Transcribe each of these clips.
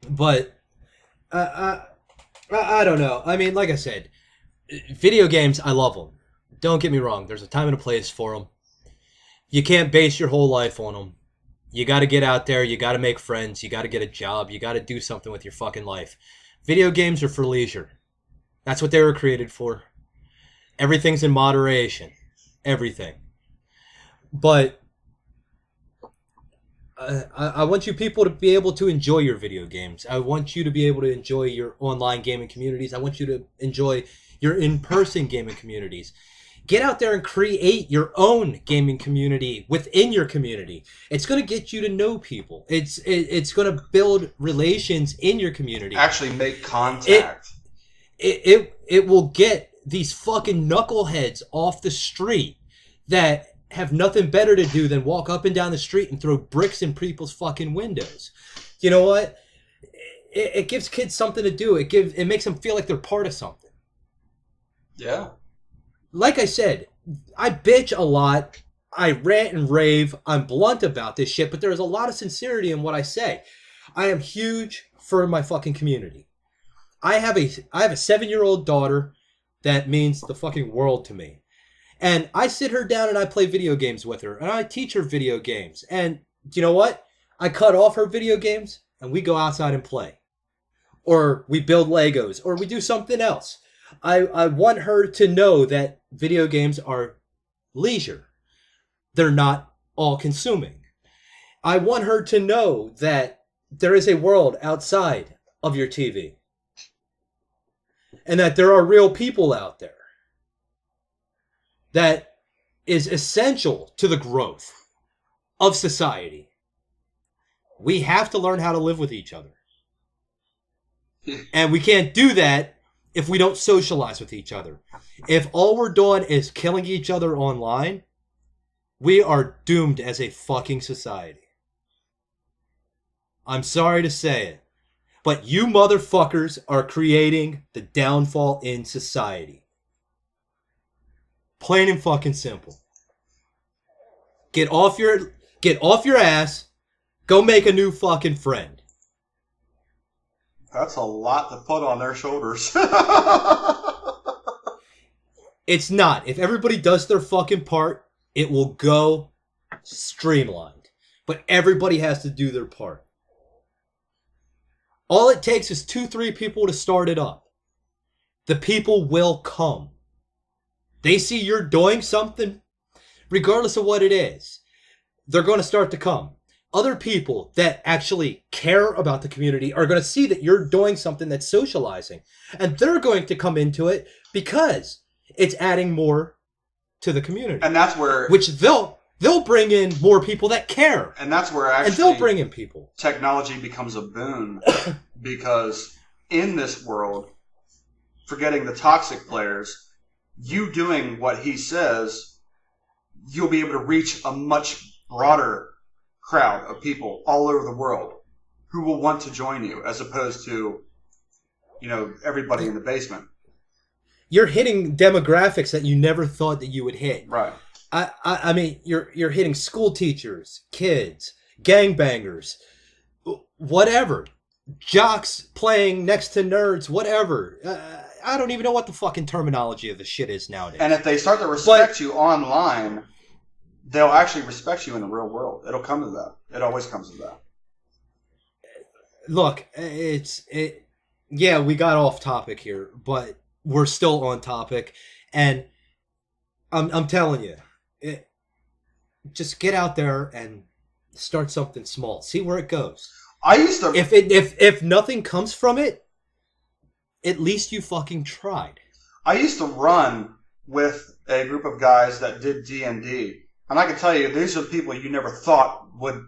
But I don't know. I mean, like I said, video games, I love them. Don't get me wrong. There's a time and a place for them. You can't base your whole life on them. You got to get out there. You got to make friends. You got to get a job. You got to do something with your fucking life. Video games are for leisure. That's what they were created for. Everything's in moderation. Everything. But I want you people to be able to enjoy your video games. I want you to be able to enjoy your online gaming communities. I want you to enjoy your in-person gaming communities. Get out there and create your own gaming community within your community. It's going to get you to know people. It's going to build relations in your community. Actually make contact. It will get these fucking knuckleheads off the street that have nothing better to do than walk up and down the street and throw bricks in people's fucking windows. You know what? It gives kids something to do. It makes them feel like they're part of something. Yeah. Like I said, I bitch a lot. I rant and rave. I'm blunt about this shit, but there is a lot of sincerity in what I say. I am huge for my fucking community. I have a 7-year-old daughter that means the fucking world to me. And I sit her down and I play video games with her. And I teach her video games. And you know what? I cut off her video games and we go outside and play. Or we build Legos. Or we do something else. I want her to know that video games are leisure. They're not all-consuming. I want her to know that there is a world outside of your TV. And that there are real people out there. That is essential to the growth of society. We have to learn how to live with each other. And we can't do that if we don't socialize with each other. If all we're doing is killing each other online, we are doomed as a fucking society. I'm sorry to say it, but you motherfuckers are creating the downfall in society. Plain and fucking simple. Get off your ass. Go make a new fucking friend. That's a lot to put on their shoulders. It's not. If everybody does their fucking part, it will go streamlined. But everybody has to do their part. All it takes is 2-3 people to start it up. The people will come. They see you're doing something, regardless of what it is. They're going to start to come. Other people that actually care about the community are going to see that you're doing something that's socializing. And they're going to come into it because it's adding more to the community. And that's where... Which they'll bring in more people that care. And that's where actually... And they'll bring in people. Technology becomes a boon. Because in this world, forgetting the toxic players, you doing what he says, you'll be able to reach a much broader crowd of people all over the world who will want to join you, as opposed to, everybody in the basement. You're hitting demographics that you never thought that you would hit. Right. I mean, you're hitting school teachers, kids, gangbangers, whatever. Jocks playing next to nerds, whatever. I don't even know what the fucking terminology of the shit is nowadays. And if they start to respect you online, they'll actually respect you in the real world. It'll come to that. It always comes to that. Look, yeah, we got off topic here, but we're still on topic. And I'm telling you, just get out there and start something small. See where it goes. I used to... If nothing comes from it, at least you fucking tried. I used to run with a group of guys that did D&D. And I can tell you, these are people you never thought would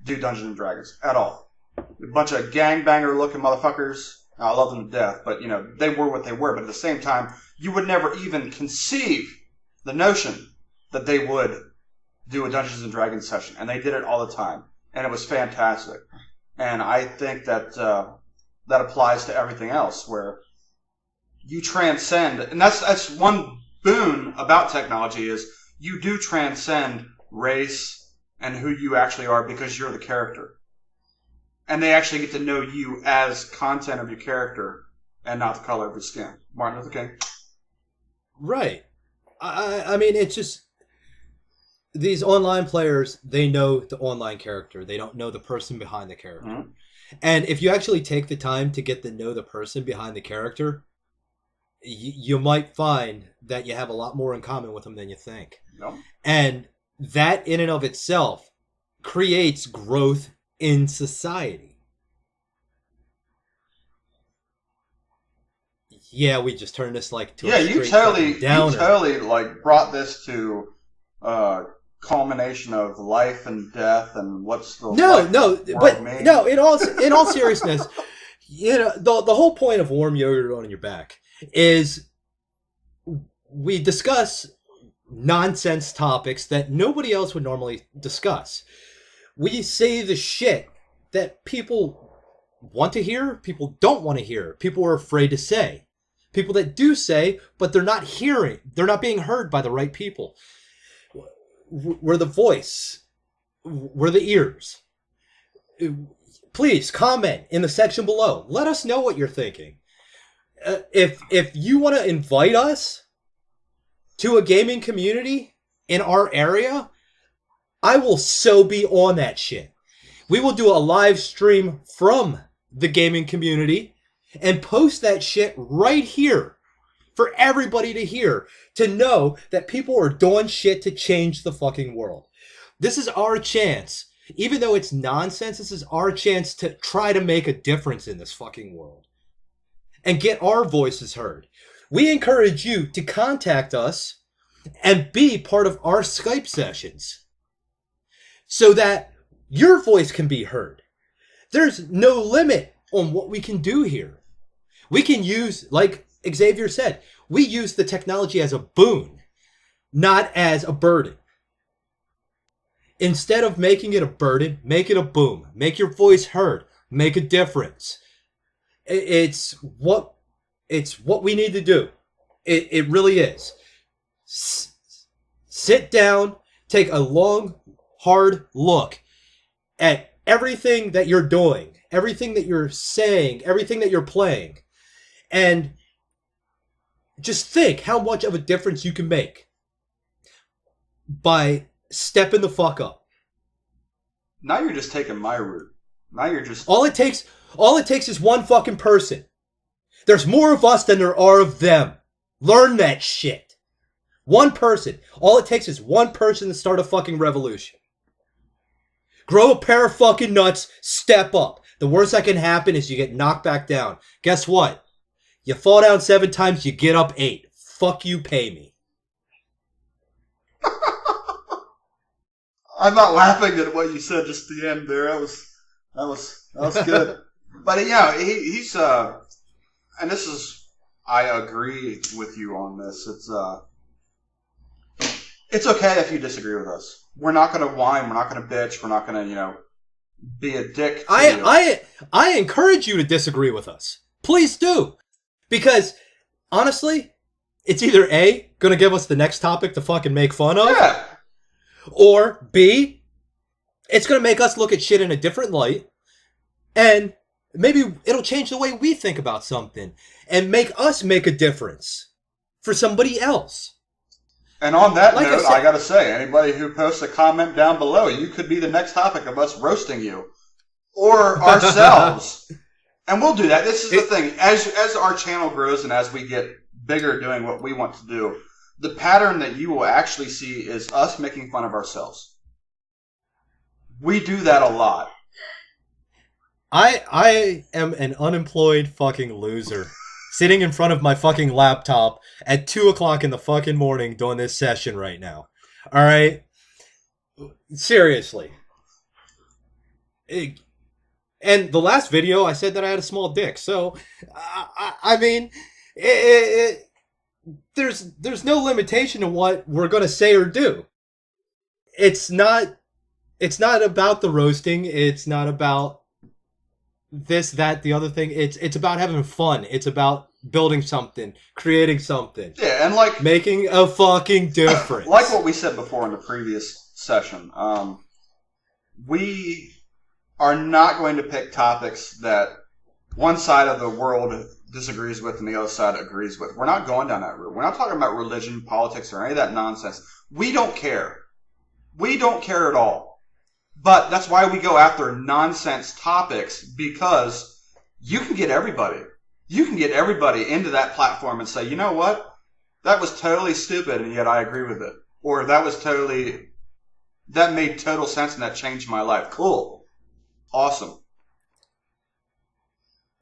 do Dungeons and Dragons at all. A bunch of gangbanger-looking motherfuckers. I love them to death, but, they were what they were. But at the same time, you would never even conceive the notion that they would do a Dungeons and Dragons session. And they did it all the time. And it was fantastic. And I think that that applies to everything else, where you transcend. And that's one boon about technology is you do transcend race and who you actually are because you're the character. and they actually get to know you as content of your character and not the color of your skin. Martin Luther King. Right. I mean, it's just these online players, they know the online character. They don't know the person behind the character. Mm-hmm. And if you actually take the time to get to know the person behind the character, you might find that you have a lot more in common with them than you think. Yep. And that in and of itself creates growth in society. Yeah, we just turned this like to a you totally like brought this to culmination of life and death and what's the in all seriousness, you know, the whole point of warm yogurt on your back is we discuss nonsense topics that nobody else would normally discuss. We say the shit that people want to hear, people don't want to hear, people are afraid to say. People that do say, but they're not hearing, they're not being heard by the right people. We're the voice. We're the ears. Please comment in the section below. Let us know what you're thinking. If you want to invite us to a gaming community in our area, I will so be on that shit. We will do a live stream from the gaming community and post that shit right here for everybody to hear, to know that people are doing shit to change the fucking world. This is our chance. Even though it's nonsense, this is our chance to try to make a difference in this fucking world and get our voices heard. We encourage you to contact us and be part of our Skype sessions so that your voice can be heard. There's no limit on what we can do here. We can use, like Xavier said, we use the technology as a boon, not as a burden. Instead of making it a burden, make it a boom. Make your voice heard. Make a difference. It's what we need to do. It really is. Sit down, take a long, hard look at everything that you're doing, everything that you're saying, everything that you're playing, and just think how much of a difference you can make by stepping the fuck up. Now you're just taking my route. Now you're just... All it takes is one fucking person. There's more of us than there are of them. Learn that shit. One person. All it takes is one person to start a fucking revolution. Grow a pair of fucking nuts. Step up. The worst that can happen is you get knocked back down. Guess what? You fall down 7 times, you get up 8. Fuck you, pay me. I'm not laughing at what you said just at the end there. That was good. But yeah, he's and this is, I agree with you on this. It's okay if you disagree with us. We're not going to whine. We're not going to bitch. We're not going to, be a dick to you. I encourage you to disagree with us. Please do. Because, honestly, it's either A, going to give us the next topic to fucking make fun of, yeah, or B, it's going to make us look at shit in a different light, and maybe it'll change the way we think about something, and make us make a difference for somebody else. And on that note, I got to say, anybody who posts a comment down below, you could be the next topic of us roasting you. Or ourselves. And we'll do that. This is the thing. As our channel grows and as we get bigger doing what we want to do, the pattern that you will actually see is us making fun of ourselves. We do that a lot. I am an unemployed fucking loser. Sitting in front of my fucking laptop at 2 o'clock in the fucking morning doing this session right now. Alright? Seriously. And the last video, I said that I had a small dick. So, I mean, there's no limitation to what we're going to say or do. It's not about the roasting. It's not about this, that, the other thing. It's about having fun. It's about building something, creating something. Yeah, and like making a fucking difference. Like what we said before in the previous session, are not going to pick topics that one side of the world disagrees with and the other side agrees with. We're not going down that route. We're not talking about religion, politics, or any of that nonsense. We don't care. We don't care at all. But that's why we go after nonsense topics, because you can get everybody. You can get everybody into that platform and say, you know what? That was totally stupid, and yet I agree with it. Or that made total sense and that changed my life. Cool. Awesome.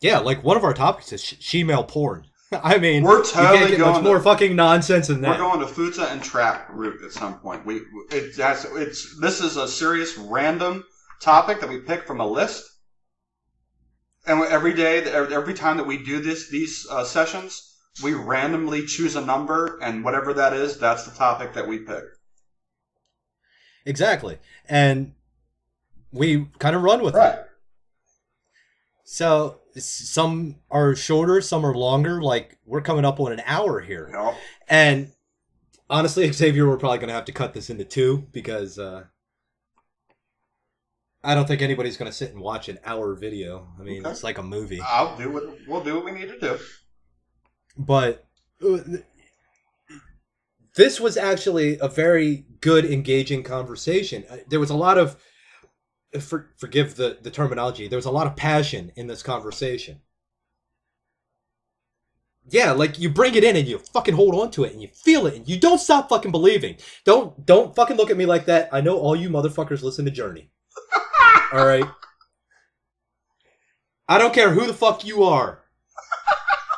Yeah, like one of our topics is shemale porn. I mean, we're totally you can't get much more fucking nonsense than that. We're going to Futa and Trap route at some point. This is a serious random topic that we pick from a list, and every time that we do these sessions, we randomly choose a number, and whatever that is, that's the topic that we pick. Exactly, and we kind of run with it. So some are shorter, some are longer. Like, we're coming up on an hour here. Yep. And honestly, Xavier, we're probably going to have to cut this into 2 because I don't think anybody's going to sit and watch an hour video. I mean, It's like a movie. We'll do what we need to do. But this was actually a very good, engaging conversation. There was a lot of... forgive the terminology. There was a lot of passion in this conversation. Yeah, like you bring it in and you fucking hold on to it and you feel it and you don't stop fucking believing. Don't fucking look at me like that. I know all you motherfuckers listen to Journey. All right. I don't care who the fuck you are.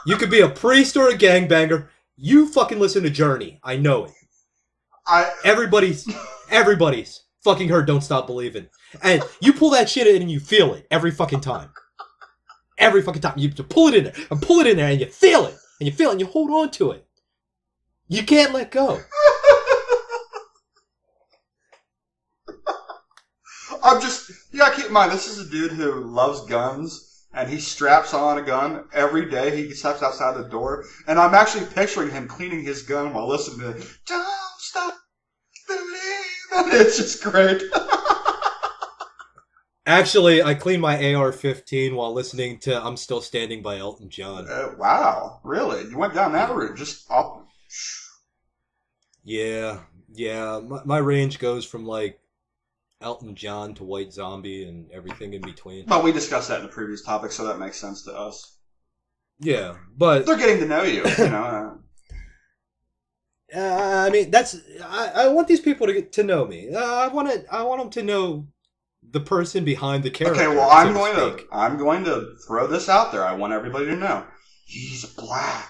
You could be a priest or a gangbanger. You fucking listen to Journey. I know it. Everybody's fucking heard Don't Stop Believing. And you pull that shit in and you feel it every fucking time. Every fucking time. You pull it in there and pull it in there and you feel it. And you feel it and you hold on to it. You can't let go. You gotta keep in mind, this is a dude who loves guns, and he straps on a gun every day. He steps outside the door, and I'm actually picturing him cleaning his gun while listening to it. Don't stop believing. It's just great. Actually, I cleaned my AR-15 while listening to I'm Still Standing by Elton John. Wow, really? You went down that route, just up? Yeah. My range goes from, like, Elton John to White Zombie and everything in between. But we discussed that in the previous topic, so that makes sense to us. Yeah, but... They're getting to know you, you know. I mean, I want these people to get to know me. I want them to know the person behind the character. Okay, well, I'm going to throw this out there. I want everybody to know he's black.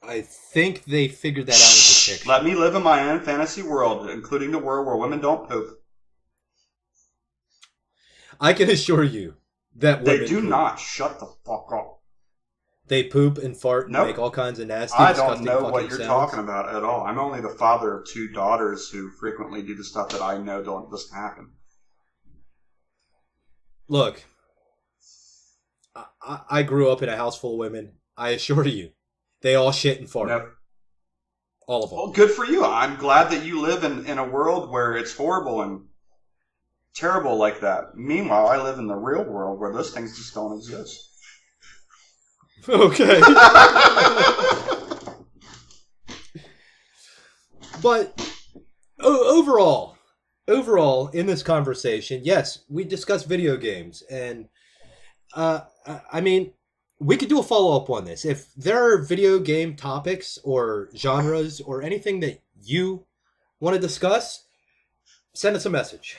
I think they figured that out with the picture. Let me live in my own fantasy world, including the world where women don't poop. I can assure you that women they do poop. not. Shut the fuck up. They poop and fart and Nope. make all kinds of nasty, I disgusting don't know what you're sounds. talking about at all. I'm only the father of 2 daughters who frequently do the stuff that I know doesn't happen. Look, I grew up in a house full of women. I assure you, they all shit and fart. Nope. All of them. Well, good for you. I'm glad that you live in a world where it's horrible and terrible like that. Meanwhile, I live in the real world where those things just don't exist. Okay. But overall, in this conversation, yes, we discussed video games, and I mean, we could do a follow-up on this. If there are video game topics or genres or anything that you want to discuss, send us a message,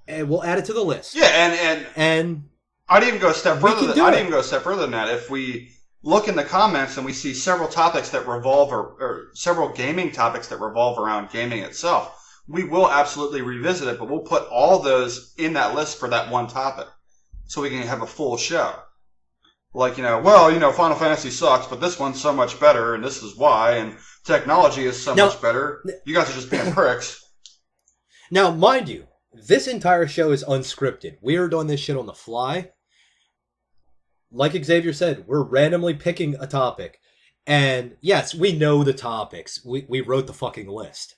and we'll add it to the list. Yeah, and I'd even go a step further. Even go a step further than that. If we look in the comments and we see several topics that revolve, or several gaming topics that revolve around gaming itself, we will absolutely revisit it. But we'll put all those in that list for that one topic, so we can have a full show. Like, Final Fantasy sucks, but this one's so much better, and this is why, and technology is so much better. You guys are just being pricks. Now, mind you, this entire show is unscripted. We are doing this shit on the fly. Like Xavier said, we're randomly picking a topic. And yes, we know the topics. We wrote the fucking list.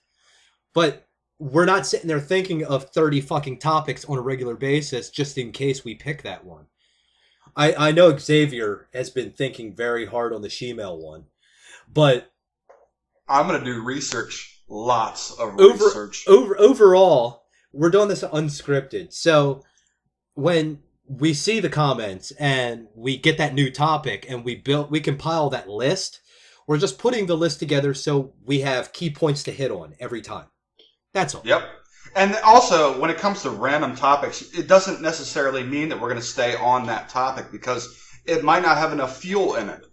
But we're not sitting there thinking of 30 fucking topics on a regular basis just in case we pick that one. I know Xavier has been thinking very hard on the Shemale one, but I'm going to do research. Lots of research. Overall, we're doing this unscripted. So when we see the comments and we get that new topic and we compile that list, we're just putting the list together so we have key points to hit on every time. That's all. Yep. And also, when it comes to random topics, it doesn't necessarily mean that we're going to stay on that topic because it might not have enough fuel in it.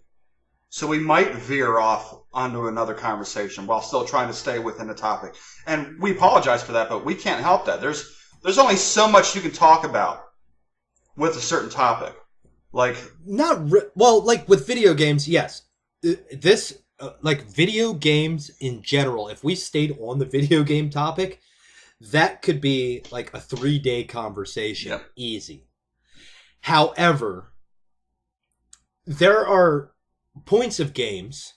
So we might veer off onto another conversation while still trying to stay within the topic. And we apologize for that, but we can't help that. There's only so much you can talk about with a certain topic. Like like with video games, yes. This like video games in general, if we stayed on the video game topic, that could be like a 3-day conversation. Yep. Easy. However, there are points of games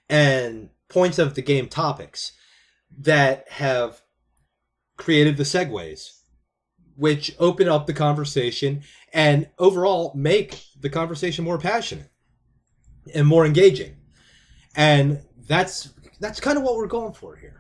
and points of the game topics that have created the segues, which open up the conversation and overall make the conversation more passionate and more engaging. And that's kind of what we're going for here.